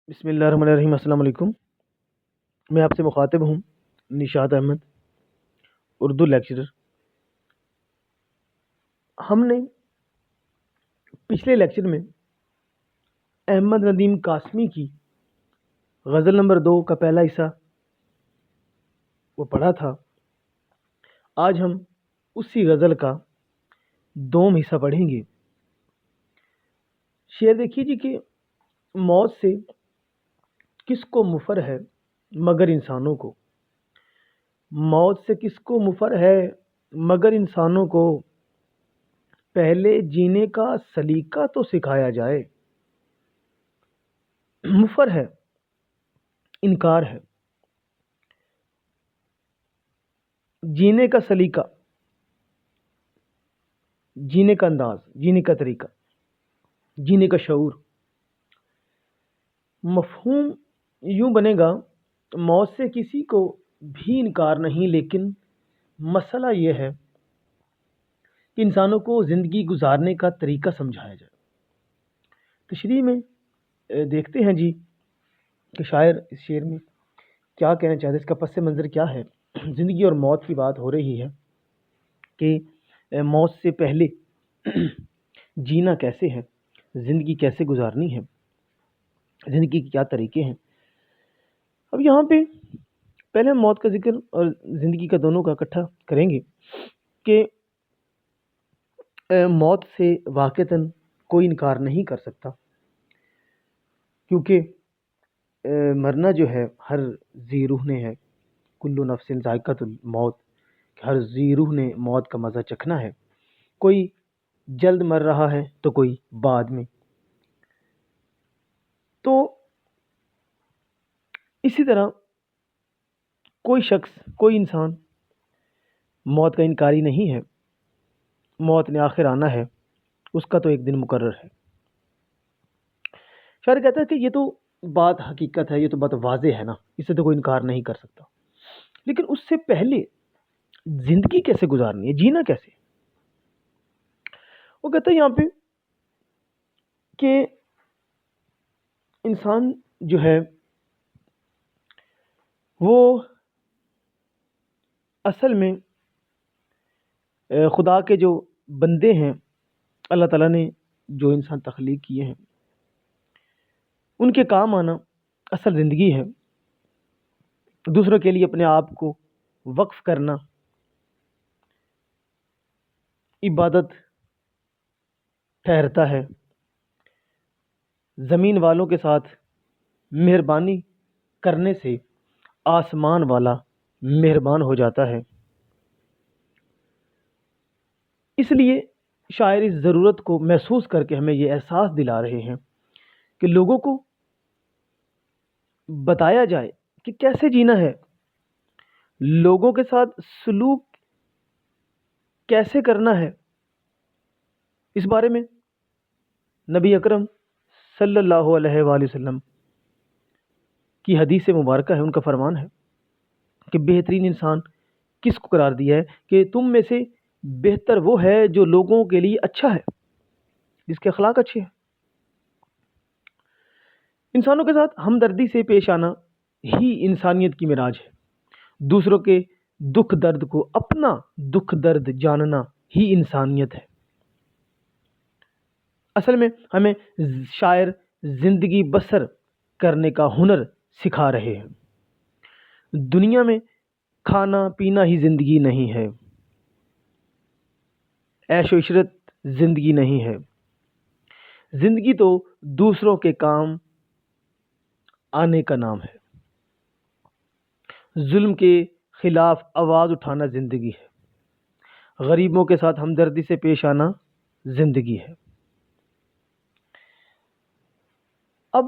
بسم اللہ الرحمن الرحیم۔ السلام علیکم۔ میں آپ سے مخاطب ہوں نشاد احمد، اردو لیکچرر۔ ہم نے پچھلے لیکچر میں احمد ندیم قاسمی کی غزل نمبر 2 کا پہلا حصہ وہ پڑھا تھا۔ آج ہم اسی غزل کا دوم حصہ پڑھیں گے۔ شعر دیکھیے جی کہ موت سے کس کو مفر ہے مگر انسانوں کو، موت سے کس کو مفر ہے مگر انسانوں کو، پہلے جینے کا سلیقہ تو سکھایا جائے۔ مفر ہے، انکار ہے، جینے کا سلیقہ، جینے کا انداز، جینے کا طریقہ، جینے کا شعور۔ مفہوم یوں بنے گا، موت سے کسی کو بھی انکار نہیں، لیکن مسئلہ یہ ہے کہ انسانوں کو زندگی گزارنے کا طریقہ سمجھایا جائے۔ تشریح میں دیکھتے ہیں جی کہ شاعر اس شعر میں کیا کہنا چاہتے ہیں، اس کا پس منظر کیا ہے۔ زندگی اور موت کی بات ہو رہی ہے کہ موت سے پہلے جینا کیسے ہے، زندگی کیسے گزارنی ہے، زندگی کے کیا طریقے ہیں۔ اب یہاں پہ پہلے ہم موت کا ذکر اور زندگی کا دونوں کا اکٹھا کریں گے کہ موت سے واقعتاً کوئی انکار نہیں کر سکتا، کیونکہ مرنا جو ہے ہر ذی روح نے ہے، کل نفس ذائقۃ الموت، ہر ذی روح نے موت کا مزہ چکھنا ہے۔ کوئی جلد مر رہا ہے تو کوئی بعد میں۔ تو اسی طرح کوئی شخص، کوئی انسان موت کا انکاری نہیں ہے، موت نے آخر آنا ہے، اس کا تو ایک دن مقرر ہے۔ شاعر کہتا ہے کہ یہ تو بات حقیقت ہے، یہ تو بات واضح ہے نا، اس سے تو کوئی انکار نہیں کر سکتا، لیکن اس سے پہلے زندگی کیسے گزارنی ہے، جینا کیسے۔ وہ کہتا ہے یہاں پہ کہ انسان جو ہے وہ اصل میں خدا کے جو بندے ہیں، اللہ تعالیٰ نے جو انسان تخلیق کیے ہیں، ان کے کام آنا اصل زندگی ہے۔ دوسروں کے لیے اپنے آپ کو وقف کرنا عبادت ٹھہرتا ہے۔ زمین والوں کے ساتھ مہربانی کرنے سے آسمان والا مہربان ہو جاتا ہے۔ اس لیے شاعر اس ضرورت کو محسوس کر کے ہمیں یہ احساس دلا رہے ہیں کہ لوگوں کو بتایا جائے کہ کیسے جینا ہے، لوگوں کے ساتھ سلوک کیسے کرنا ہے۔ اس بارے میں نبی اکرم صلی اللہ علیہ وآلہ وسلم کی حدیث مبارکہ ہے، ان کا فرمان ہے کہ بہترین انسان کس کو قرار دیا ہے کہ تم میں سے بہتر وہ ہے جو لوگوں کے لیے اچھا ہے، جس کے اخلاق اچھے ہیں۔ انسانوں کے ساتھ ہمدردی سے پیش آنا ہی انسانیت کی معراج ہے۔ دوسروں کے دکھ درد کو اپنا دکھ درد جاننا ہی انسانیت ہے۔ اصل میں ہمیں شاعر زندگی بسر کرنے کا ہنر سکھا رہے ہیں۔ دنیا میں کھانا پینا ہی زندگی نہیں ہے، عیش و عشرت زندگی نہیں ہے۔ زندگی تو دوسروں کے کام آنے کا نام ہے۔ ظلم کے خلاف آواز اٹھانا زندگی ہے، غریبوں کے ساتھ ہمدردی سے پیش آنا زندگی ہے۔ اب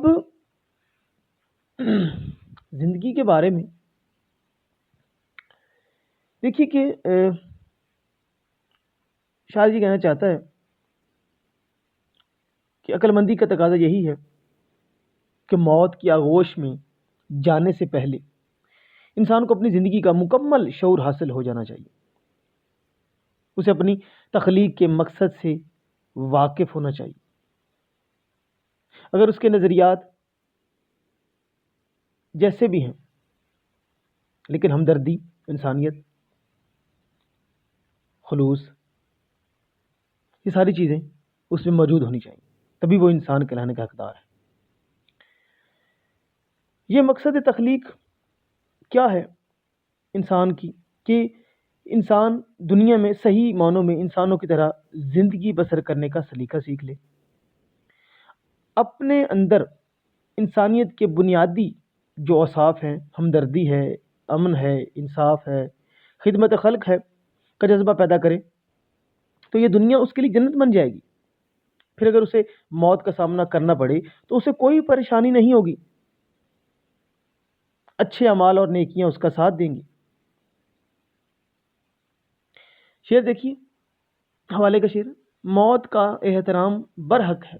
زندگی کے بارے میں دیکھیے کہ شاعر جی کہنا چاہتا ہے کہ عقل مندی کا تقاضا یہی ہے کہ موت کی آغوش میں جانے سے پہلے انسان کو اپنی زندگی کا مکمل شعور حاصل ہو جانا چاہیے، اسے اپنی تخلیق کے مقصد سے واقف ہونا چاہیے۔ اگر اس کے نظریات جیسے بھی ہیں، لیکن ہمدردی، انسانیت، خلوص، یہ ساری چیزیں اس میں موجود ہونی چاہیے، تبھی وہ انسان کہلانے کا حقدار ہے۔ یہ مقصد تخلیق کیا ہے انسان کی، کہ انسان دنیا میں صحیح معنوں میں انسانوں کی طرح زندگی بسر کرنے کا سلیقہ سیکھ لے، اپنے اندر انسانیت کے بنیادی جو اوصاف ہیں، ہمدردی ہے، امن ہے، انصاف ہے، خدمت خلق ہے، کا جذبہ پیدا کرے، تو یہ دنیا اس کے لیے جنت بن جائے گی۔ پھر اگر اسے موت کا سامنا کرنا پڑے تو اسے کوئی پریشانی نہیں ہوگی، اچھے اعمال اور نیکیاں اس کا ساتھ دیں گی۔ شعر دیکھیے، حوالے کا شعر، موت کا احترام برحق ہے،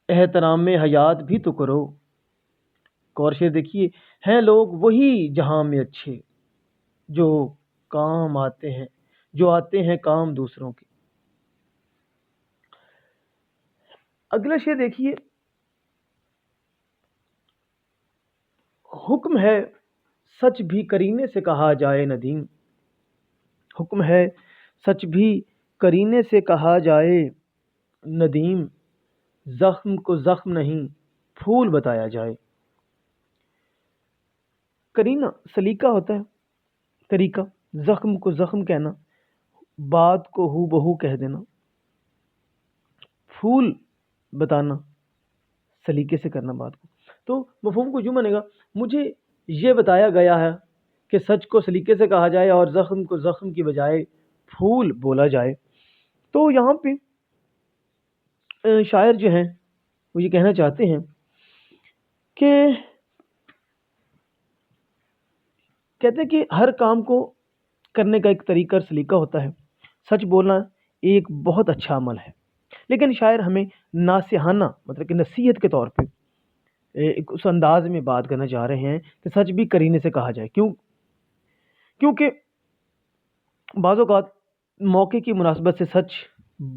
احترام میں حیات بھی تو کرو۔ اور شعر دیکھیے، ہیں لوگ وہی جہاں میں اچھے جو کام آتے ہیں، جو آتے ہیں کام دوسروں کے۔ اگلا شعر دیکھیے، حکم ہے سچ بھی کرینے سے کہا جائے ندیم، حکم ہے سچ بھی کرینے سے کہا جائے ندیم، زخم کو زخم نہیں پھول بتایا جائے۔ کرینہ سلیقہ ہوتا ہے، طریقہ، زخم کو زخم کہنا، بات کو ہو بہو کہہ دینا، پھول بتانا، سلیقے سے کرنا بات کو۔ تو مفہوم کو یوں بنے گا، مجھے یہ بتایا گیا ہے کہ سچ کو سلیقے سے کہا جائے اور زخم کو زخم کی بجائے پھول بولا جائے۔ تو یہاں پہ شاعر جو ہیں وہ یہ کہنا چاہتے ہیں کہ کہتے ہیں کہ ہر کام کو کرنے کا ایک طریقہ اور سلیقہ ہوتا ہے، سچ بولنا ایک بہت اچھا عمل ہے، لیکن شاعر ہمیں ناصحانہ مطلب کہ نصیحت کے طور پہ ایک اس انداز میں بات کرنا چاہ رہے ہیں کہ سچ بھی کرینے سے کہا جائے۔ کیونکہ بعض اوقات موقع کی مناسبت سے سچ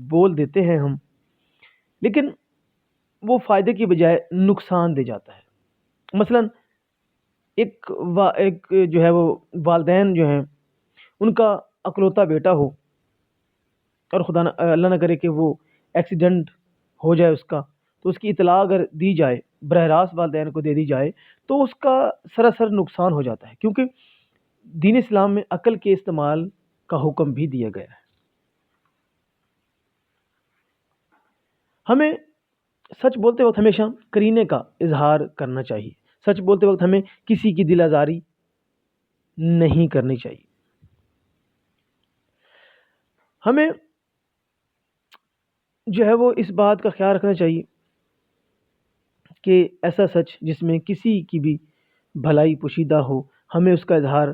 بول دیتے ہیں ہم، لیکن وہ فائدے کی بجائے نقصان دے جاتا ہے۔ مثلا ایک جو ہے وہ والدین جو ہیں، ان کا اکلوتا بیٹا ہو اور خدا اللہ نہ کرے کہ وہ ایکسیڈنٹ ہو جائے اس کا، تو اس کی اطلاع اگر دی جائے، براہ راست والدین کو دے دی جائے، تو اس کا سراسر نقصان ہو جاتا ہے، کیونکہ دین اسلام میں عقل کے استعمال کا حکم بھی دیا گیا ہے۔ ہمیں سچ بولتے وقت ہمیشہ کرینے کا اظہار کرنا چاہیے، سچ بولتے وقت ہمیں کسی کی دل آزاری نہیں کرنی چاہیے۔ ہمیں جو ہے وہ اس بات کا خیال رکھنا چاہیے کہ ایسا سچ جس میں کسی کی بھی بھلائی پوشیدہ ہو، ہمیں اس کا اظہار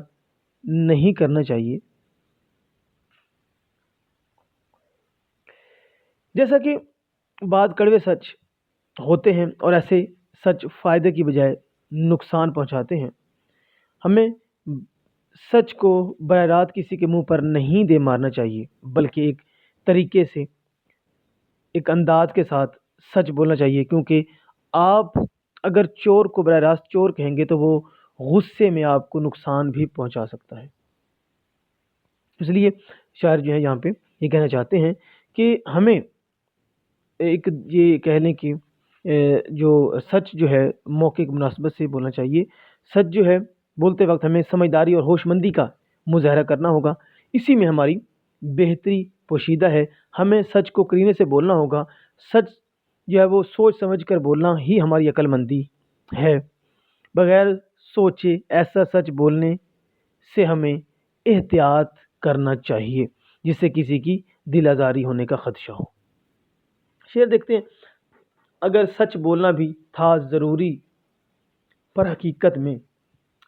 نہیں کرنا چاہیے۔ جیسا کہ بعض کڑوے سچ ہوتے ہیں اور ایسے سچ فائدے کی بجائے نقصان پہنچاتے ہیں، ہمیں سچ کو براہ راست کسی کے منہ پر نہیں دے مارنا چاہیے، بلکہ ایک طریقے سے، ایک انداز کے ساتھ سچ بولنا چاہیے، کیونکہ آپ اگر چور کو براہ راست چور کہیں گے تو وہ غصے میں آپ کو نقصان بھی پہنچا سکتا ہے۔ اس لیے شاعر جو ہے یہاں پہ یہ کہنا چاہتے ہیں کہ ہمیں ایک یہ کہہ لیں کہ جو سچ جو ہے موقع کی مناسبت سے بولنا چاہیے، سچ جو ہے بولتے وقت ہمیں سمجھداری اور ہوش مندی کا مظاہرہ کرنا ہوگا، اسی میں ہماری بہتری پوشیدہ ہے۔ ہمیں سچ کو کرینے سے بولنا ہوگا، سچ جو ہے وہ سوچ سمجھ کر بولنا ہی ہماری عقل مندی ہے۔ بغیر سوچے ایسا سچ بولنے سے ہمیں احتیاط کرنا چاہیے جس سے کسی کی دل آزاری ہونے کا خدشہ ہو۔ شعر دیکھتے ہیں، اگر سچ بولنا بھی تھا ضروری پر حقیقت میں،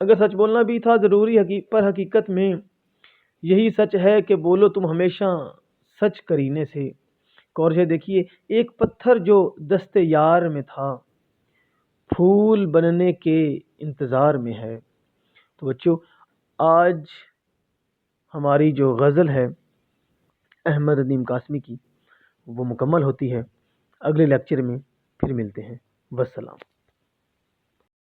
اگر سچ بولنا بھی تھا ضروری پر حقیقت میں، یہی سچ ہے کہ بولو تم ہمیشہ سچ کرینے سے۔ اور یہ دیکھیے، ایک پتھر جو دست یار میں تھا، پھول بننے کے انتظار میں ہے۔ تو بچوں، آج ہماری جو غزل ہے احمد ندیم قاسمی کی، وہ مکمل ہوتی ہے۔ اگلے لیکچر میں پھر ملتے ہیں۔ والسلام۔